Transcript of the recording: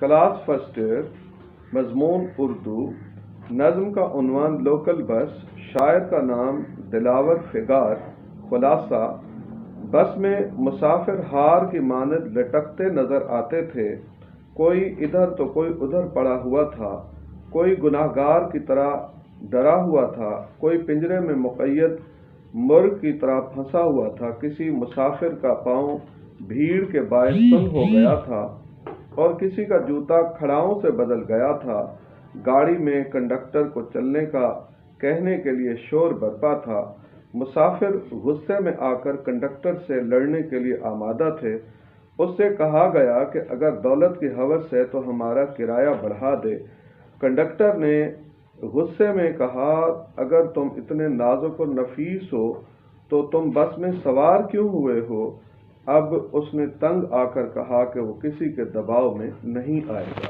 Class first year, مضمون اردو، نظم کا عنوان لوکل بس، شاعر کا نام دلاور فگار۔ خلاصہ: بس میں مسافر ہار کی مانند لٹکتے نظر آتے تھے، کوئی ادھر تو کوئی ادھر پڑا ہوا تھا، کوئی گناہگار کی طرح ڈرا ہوا تھا، کوئی پنجرے میں مقید مرغ کی طرح پھنسا ہوا تھا، کسی مسافر کا پاؤں بھیڑ کے باعث سن ہو گیا تھا اور کسی کا جوتا کھڑاؤں سے بدل گیا تھا۔ گاڑی میں کنڈکٹر کو چلنے کا کہنے کے لیے شور برپا تھا۔ مسافر غصے میں آ کر کنڈکٹر سے لڑنے کے لیے آمادہ تھے۔ اس سے کہا گیا کہ اگر دولت کی ہوس ہے تو ہمارا کرایہ بڑھا دے۔ کنڈکٹر نے غصے میں کہا، اگر تم اتنے نازک و نفیس ہو تو تم بس میں سوار کیوں ہوئے ہو؟ اب اس نے تنگ آ کر کہا کہ وہ کسی کے دباؤ میں نہیں آئے گا۔